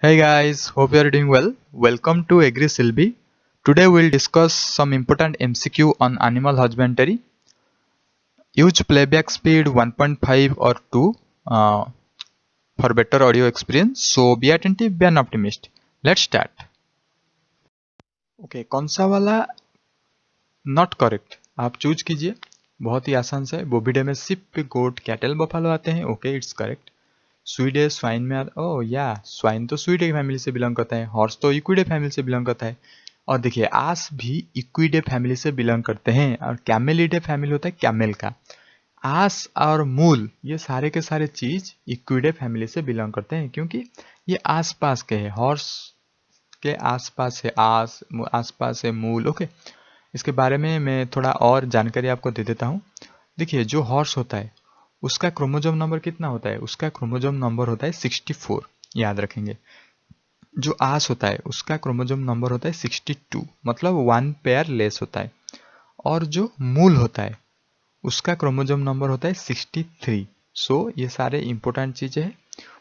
Hey guys, hope you are doing well. Welcome to Agri Silbi. Today we'll discuss some important MCQ on animal husbandry. Use playback speed 1.5 or 2 for better audio experience. So be attentive, be an optimist. Let's start. Okay, कौन सा वाला not correct आप choose कीजिए. बहुत ही आसान सा है. Bovidae में सिप गोट कैटल बफालो आते हैं. Okay, it's correct. स्वीडे स्वाइन में ओह या स्वाइन तो स्वीडे फैमिली से बिलोंग करता है. हॉर्स तो इक्विडे फैमिली से बिलोंग करता है. और देखिए आस भी इक्विडे फैमिली से बिलोंग करते हैं. और कैमेलिडे फैमिली होता है कैमेल का. आस और मूल ये सारे के सारे चीज इक्विडे फैमिली से बिलोंग करते हैं क्योंकि ये आसपास के हैं. हॉर्स के आसपास है आसपास है मूल. ओके, इसके बारे में मैं थोड़ा और जानकारी आपको दे देता हूँ. देखिए जो हॉर्स होता है उसका क्रोमोजोम नंबर कितना होता है. उसका क्रोमोजोम नंबर होता है 64. याद रखेंगे. जो आस होता है उसका क्रोमोजोम नंबर होता है 62, मतलब 1 पेयर लेस होता है. और जो मूल होता है उसका क्रोमोजोम नंबर होता है 63. सो ये सारे इंपॉर्टेंट चीजें हैं.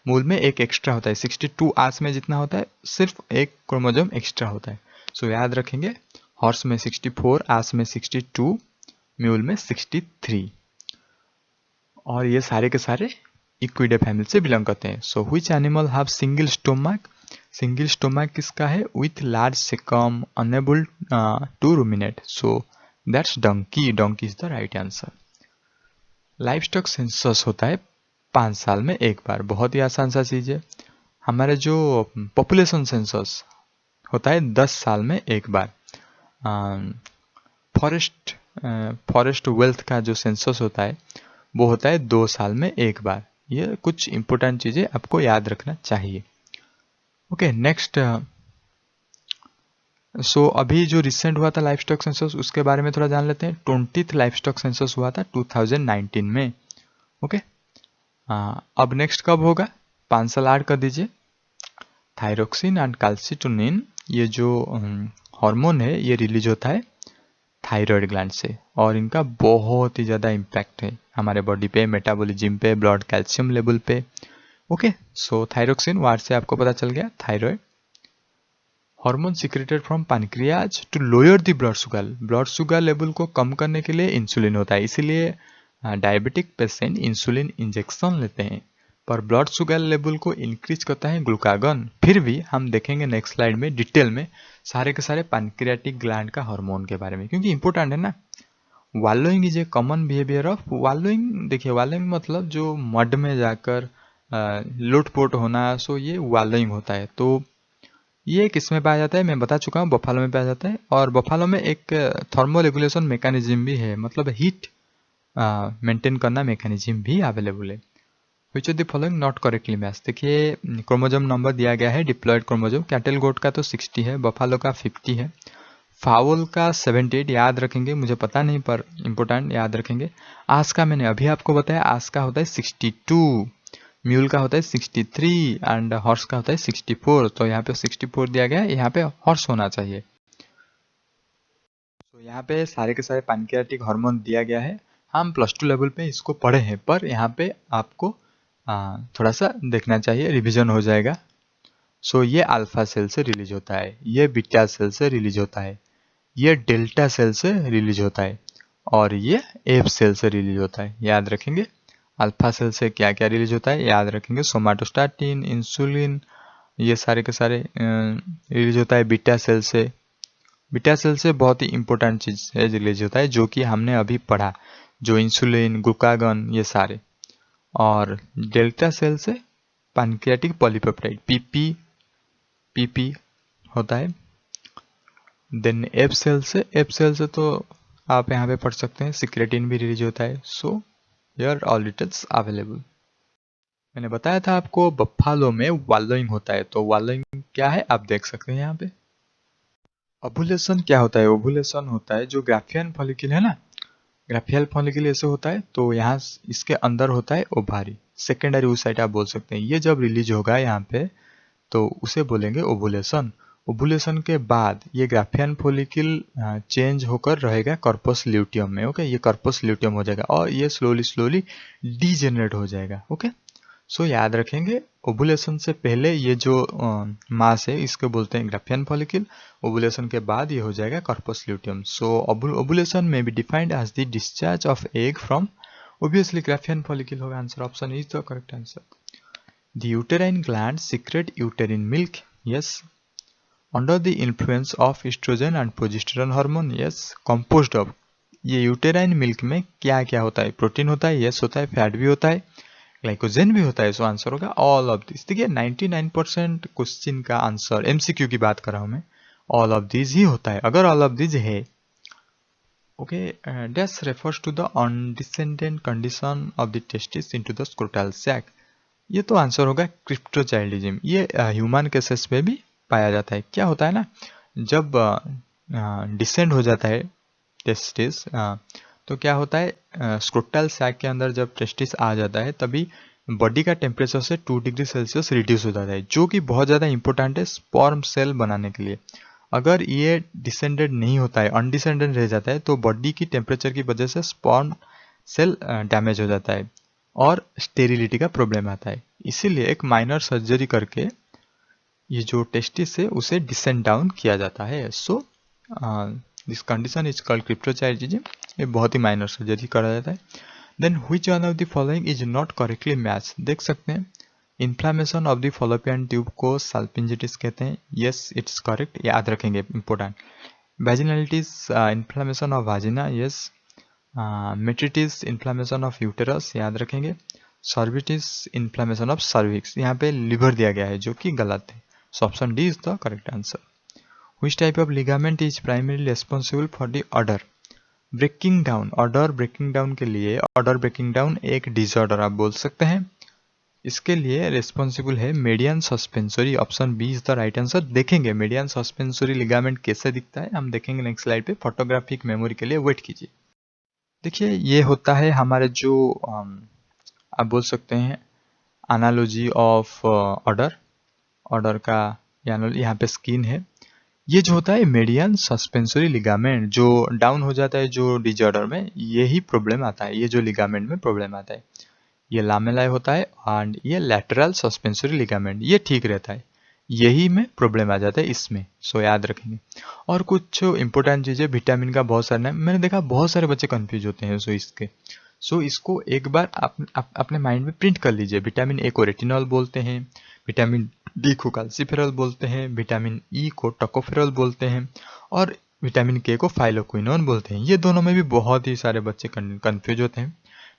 मूल में एक एक्स्ट्रा होता है. 62 आस में जितना होता है सिर्फ एक क्रोमोजोम एक्स्ट्रा होता है. सो याद रखेंगे, हॉर्स में 64, आस में 62, म्यूल में 63. और ये सारे के सारे इक्विडे फैमिली से बिलोंग करते हैं. So which animal have single stomach. Single stomach किसका है. With large caecum, unable to ruminate. So that's donkey. Donkey is the right answer. Life stock census होता है 5 साल में एक बार. बहुत ही आसान सा चीज है. हमारे जो पॉपुलेशन सेंसस होता है 10 साल में एक बार. फॉरेस्ट वेल्थ का जो सेंसस होता है वो होता है 2 साल में एक बार. ये कुछ इंपॉर्टेंट चीजें आपको याद रखना चाहिए. Okay, next. सो अभी जो रिसेंट हुआ था लाइफ स्टॉक सेंसस उसके बारे में थोड़ा जान लेते हैं. 20th लाइफ स्टॉक सेंसस हुआ था 2019 में. ओके, अब नेक्स्ट कब होगा. 5 साल ऐड कर दीजिए. थायरोक्सिन एंड कैल्सिटोनिन ये जो हार्मोन है ये रिलीज होता है थायराइड ग्लैंड से. और इनका बहुत ही ज़्यादा इम्पैक्ट है हमारे बॉडी पे, मेटाबॉलिज्म पे, ब्लड कैल्शियम लेवल पे. ओके, सो थायरोक्सिन वर्ड से आपको पता चल गया thyroid. Hormone secreted from pancreas to lower the blood sugar. Blood sugar level को कम करने के लिए इंसुलिन होता है. इसीलिए डायबिटिक पेशेंट इंसुलिन इंजेक्शन लेते हैं. पर ब्लड शुगर लेवल को इंक्रीज करता है ग्लूकागन. फिर भी हम देखेंगे नेक्स्ट स्लाइड में डिटेल में सारे के सारे पैनक्रियाटिक ग्लैंड का हार्मोन के बारे में, क्योंकि इंपॉर्टेंट है ना. Wallowing is a common behaviour of wallowing. देखिए वॉलोइंग मतलब जो मड में जाकर लुटपुट होना. सो ये वॉलोइंग होता है. तो ये किस में पाया जाता है मैं बता चुका हूँ, बफालो में पाया जाता है. और बफालो में एक थर्मो रेगुलेशन मैकेनिज्म भी है, मतलब हीट मेंटेन करना मैकेनिज्म भी अवेलेबल है. Which of the following not correctly match. देखिए क्रोमोजोम नंबर दिया गया है डिप्लॉयड क्रोमोजोम. कैटल गोट का तो 60 है, बफालो का 50 है, फाउल का 78. याद रखेंगे, मुझे पता नहीं पर इंपॉर्टेंट याद रखेंगे. आस का मैंने अभी आपको बताया, आस का होता है 62, म्यूल का होता है 63 एंड हॉर्स का होता है 64. तो यहाँ पे 64 दिया गया है, यहाँ पे हॉर्स होना चाहिए. तो यहाँ पे सारे के सारे पैनक्रियाटिक हार्मोन दिया गया है. हम +2 लेवल पे इसको पढ़े हैं पर यहाँ पे आपको थोड़ा सा देखना चाहिए, रिवीजन हो जाएगा. सो ये अल्फा सेल से रिलीज होता है, ये बीटा सेल से रिलीज होता है, ये डेल्टा सेल से रिलीज होता है, और ये एफ सेल से रिलीज होता है. याद रखेंगे अल्फा सेल से क्या क्या रिलीज होता है. याद रखेंगे सोमाटोस्टैटिन, इंसुलिन, ये सारे के सारे रिलीज होता है बीटा सेल से. बीटा सेल से बहुत ही इंपॉर्टेंट चीज है रिलीज होता है जो कि हमने अभी पढ़ा, जो इंसुलिन, ग्लूकागन, ये सारे. और डेल्टा सेल से पैनक्रियाटिक पॉलीपेप्टाइड पीपी होता है. देन एफ सेल से तो आप यहाँ पे पढ़ सकते हैं सिक्रेटिन भी रिलीज होता है. So here all details available. मैंने बताया था आपको बफालो में वॉलोइंग होता है. तो वॉलोइंग क्या है आप देख सकते हैं यहाँ पे. ओवुलेशन क्या होता है. ओवुलेशन होता है जो ग्राफियन फॉलिकल है ना, ग्राफियल फॉलिकल ऐसे होता है. तो यहाँ इसके अंदर होता है ओवारी, सेकेंडरी oocyte आप बोल सकते हैं. ये जब रिलीज होगा यहाँ पे तो उसे बोलेंगे ओवुलेशन. ओवुलेशन के बाद ये ग्राफियन फॉलिकल चेंज होकर रहेगा कॉर्पस ल्यूटियम में. ओके, ये कॉर्पस ल्यूटियम हो जाएगा और ये स्लोली डीजेनरेट हो जाएगा. ओके, सो याद रखेंगे ओवुलेशन से पहले ये जो मास है इसको बोलते हैं ग्राफियन फॉलिकल, ओवुलेशन के बाद ये हो जाएगा कॉर्पस ल्यूटियम। सो ओवुलेशन में be defined as the discharge of egg from obviously Graafian follicle होगा answer, option is the correct answer. The uterine gland secrete uterine milk, yes. Under the influence of oestrogen and progesterone hormone, yes. Composed of, ये uterine milk में क्या क्या होता है, protein होता है, yes होता है, फैट भी होता है, ग्लाइकोजन भी होता है। सो आंसर होगा ऑल ऑफ दिस। देखिए 99% क्वेश्चन का आंसर, एमसीक्यू की बात कर रहा हूं मैं, ऑल ऑफ दिस ही होता है। अगर ऑल ऑफ दिस है, okay, dash refers to the undescendent condition of the testis into the scrotal sac, ये तो आंसर होगा क्रिप्टोचाइल्डिज्म। ये ह्यूमन केसेस में भी पाया जाता है। क्या होता है ना, जब डिसेंड हो जाता है टेस्टिस, तो क्या होता है स्क्रोटल सैक के अंदर जब टेस्टिस आ जाता है तभी बॉडी का टेम्परेचर से 2 डिग्री सेल्सियस रिड्यूस हो जाता है, जो कि बहुत ज़्यादा इंपॉर्टेंट है स्पर्म सेल बनाने के लिए। अगर ये डिसेंडेड नहीं होता है, अनडिसेंडेड रह जाता है, तो बॉडी की टेम्परेचर की वजह से स्पर्म सेल डैमेज हो जाता है और स्टेरिलिटी का प्रॉब्लम आता है। इसीलिए एक माइनर सर्जरी करके ये जो टेस्टिस है उसे डिसेंड डाउन किया जाता है। So this condition is called cryptorchidism. ये बहुत ही माइनर सर्जरी करा जाता है। Then which one of the following is not correctly match, देख सकते हैं inflammation of the fallopian tube को साल्पिंजिटिस कहते हैं, यस इट्स करेक्ट, याद रखेंगे important. Vaginitis inflammation of vagina, yes. Metritis inflammation of uterus, याद रखेंगे। सर्विटिस इन्फ्लामेशन ऑफ सर्विक्स, यहाँ पे लिवर दिया गया है जो कि गलत है। So option D is the correct answer. Which type of ligament is primarily responsible for the order breaking down? Order breaking down के लिए, order breaking down एक disorder आप बोल सकते हैं, इसके लिए responsible है median suspensory, option B is the right answer. देखेंगे median suspensory ligament कैसे दिखता है, हम देखेंगे नेक्स्ट स्लाइड पे। फोटोग्राफिक मेमोरी के लिए वेट कीजिए। देखिए ये होता है हमारे जो आप बोल सकते हैं एनालॉजी ऑफ ऑर्डर, ऑर्डर का यहाँ पे स्किन है। ये जो होता है मीडियन सस्पेंसरी लिगामेंट, जो डाउन हो जाता है जो डिजॉर्डर में, यही प्रॉब्लम आता है, ये जो लिगामेंट में प्रॉब्लम आता है, ये लामेलाय होता है एंड ये लैटरल सस्पेंसरी लिगामेंट, ये ठीक रहता है, यही में प्रॉब्लम आ जाता है इसमें। सो याद रखेंगे। और कुछ इंपॉर्टेंट चीज़ें, विटामिन का बहुत सारा नाम मैंने देखा, बहुत सारे बच्चे कंफ्यूज होते हैं। सो इसको एक बार अपने माइंड में प्रिंट कर लीजिए। विटामिन ए को रेटिनॉल बोलते हैं, विटामिन डी को कैल्सिफेरॉल बोलते हैं, विटामिन ई को टोकोफेरॉल बोलते हैं और विटामिन के को फाइलोक्विनोन बोलते हैं। ये दोनों में भी बहुत ही सारे बच्चे कंफ्यूज होते हैं।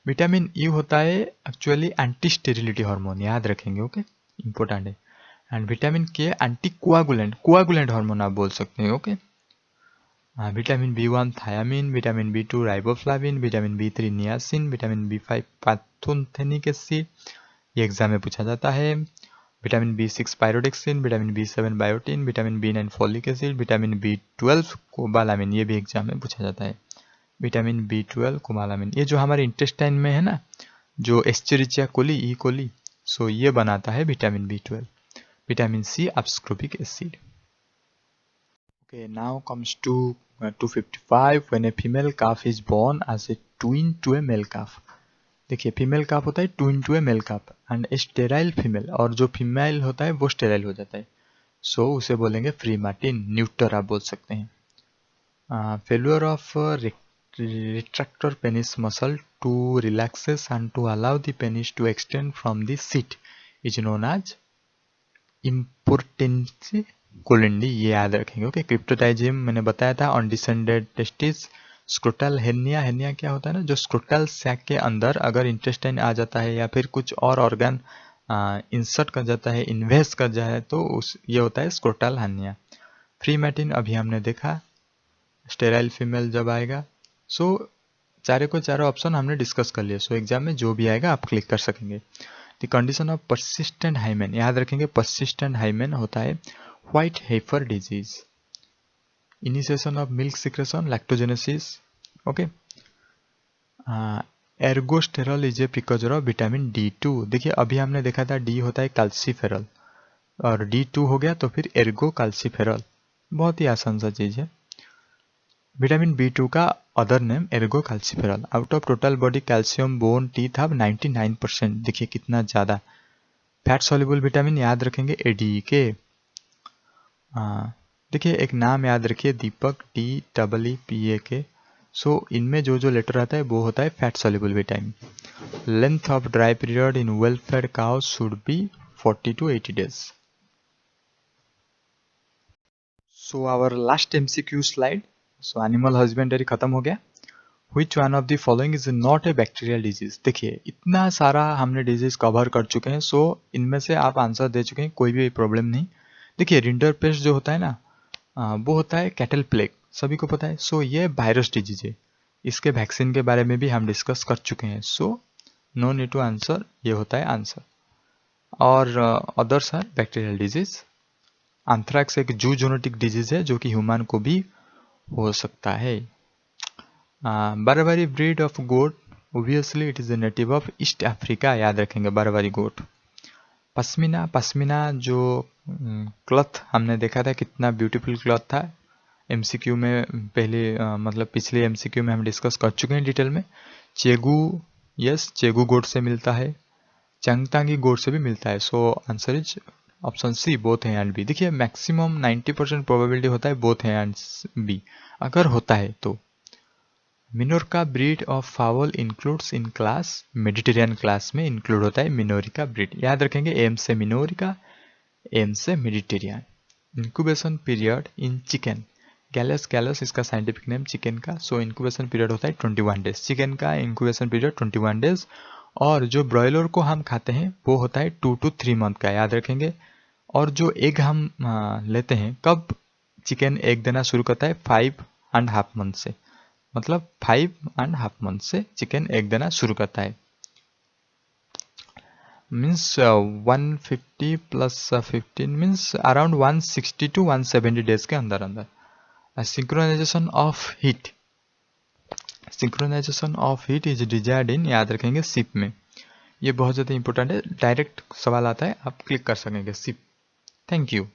विटामिन ई होता है एक्चुअली एंटी स्टेरिलिटी हार्मोन, याद रखेंगे, ओके, इंपॉर्टेंट है। एंड विटामिन के एंटी कोआगुलेंट हार्मोन आप बोल सकते हैं, okay. Vitamin B1 thiamine, vitamin बी2 riboflavin, vitamin B3 niacin, vitamin B5 पैंथोथेनिक acid, ये एग्जाम में पूछा जाता है। Vitamin B6 पायरोडेक्सिन, vitamin बी7 biotin, vitamin बी9 folic acid, vitamin B12 cobalamin, ये भी एग्जाम में पूछा जाता है। विटामिन बी12 कोबालामिन, ये जो हमारे इंटेस्टाइन में है ना, जो Escherichia coli, E coli, so ये बनाता है विटामिन बी12। Vitamin C ascorbic acid. Okay, now comes to 255 when a female calf is born as a twin to a male calf. देखिए फीमेल काफ होता है twin to a male calf and sterile female, और जो female होता है वो sterile हो जाता है। सो उसे बोलेंगे फ्री मार्टिन, न्यूटर आप बोल सकते हैं। Failure of retractor penis muscle to relaxes and to allow the penis to extend from the sheath is known as impotentia coeundi, ये याद रखेंगे, ओके। क्रिप्टोटाइजिम मैंने बताया था, undescended testis, scrotal hernia, hernia क्या होता है ना, जो स्क्रोटल सैक के अंदर अगर इंटेस्टाइन आ जाता है या फिर कुछ और ऑर्गन इंसर्ट कर जाता है, इन्वेस्ट कर जाए, तो ये होता है स्क्रोटल हेर्निया। फ्री मैटिन अभी हमने देखा, स्टेराइल फीमेल जब आएगा। सो चारों को चारों ऑप्शन हमने डिस्कस कर लिया। सो एग्जाम में जो भी आएगा आप क्लिक कर सकेंगे। The condition of persistent hymen, याद रखेंगे परसिस्टेंट हाइमेन होता है white heifer disease, initiation of milk secretion, lactogenesis, okay. Ergosterol is a precursor of vitamin D2। देखिए अभी हमने देखा था डी होता है कैल्सीफेरॉल और D2 हो गया तो फिर एर्गो कैल्सीफेरॉल, बहुत ही आसान सा चीज है। विटामिन B2 का other name Ergo calciferol. Out of total body calcium bone teeth अब 99%, देखिए कितना ज़्यादा, फैट सॉल्युबल विटामिन याद रखेंगे ADE देखिए एक नाम याद रखिए दीपक, DEEPAK। सो इनमें जो जो लेटर आता है वो होता है fat soluble vitamin. Length of dry period in well fed cow should be 40 to 80 days। So our last MCQ slide. So animal husbandry खत्म हो गया। Which one of the following is not a bacterial disease? देखिए इतना सारा हमने disease cover कर चुके हैं, सो इनमें से आप आंसर दे चुके हैं, कोई भी प्रॉब्लम नहीं। देखिए रिंडरपेस्ट जो होता है ना, वो होता है कैटल प्लेग, सभी को पता है। सो ये वायरस डिजीज है, इसके वैक्सीन के बारे में भी हम डिस्कस कर चुके हैं। So no need to answer, ये होता है आंसर। और others are bacterial disease. Anthrax एक जूजोनोटिक डिजीज है जो कि ह्यूमन को भी हो सकता है। Barbari breed of goat, obviously it is a native of East Africa, याद रखेंगे बारवारी गोट। पश्मीना, पश्मीना जो क्लॉथ हमने देखा था कितना ब्यूटीफुल क्लॉथ था, MCQ में पहले मतलब पिछले MCQ में हम डिस्कस कर चुके हैं डिटेल में। चेगू, यस चेगू गोट से मिलता है, चंगतांगी गोट से भी मिलता है। So answer is option C, both है एंड बी। देखिए मैक्सिमम 90% प्रोबेबिलिटी होता है बोथ है एंड बी, अगर होता है तो। Minorca breed of fowl includes in class, Mediterranean class में इंक्लूड होता है मिनोरिका ब्रीड, याद रखेंगे एम से मिनोरिका, एम से Mediterranean. Incubation period in chicken, Gallus, Gallus इसका साइंटिफिक नेम चिकन का। सो इंक्यूबेशन पीरियड होता है 21 डेज, चिकन का इंक्यूबेशन पीरियड 21 डेज। और जो ब्रॉयलर को हम खाते हैं वो होता है 2 to 3 मंथ का, याद रखेंगे। और जो एग हम लेते हैं, कब चिकन एग देना शुरू करता है, 5.5 मंथ से, मतलब 5.5 मंथ से चिकन एग देना शुरू करता है। Means 150 plus 15 means around 160 to 170 days के अंदर अंदर। Synchronization of heat, synchronization of heat is desired in, याद रखेंगे शिप में। ये बहुत ज़्यादा इंपॉर्टेंट है, डायरेक्ट सवाल आता है, आप क्लिक कर सकेंगे शिप। Thank you.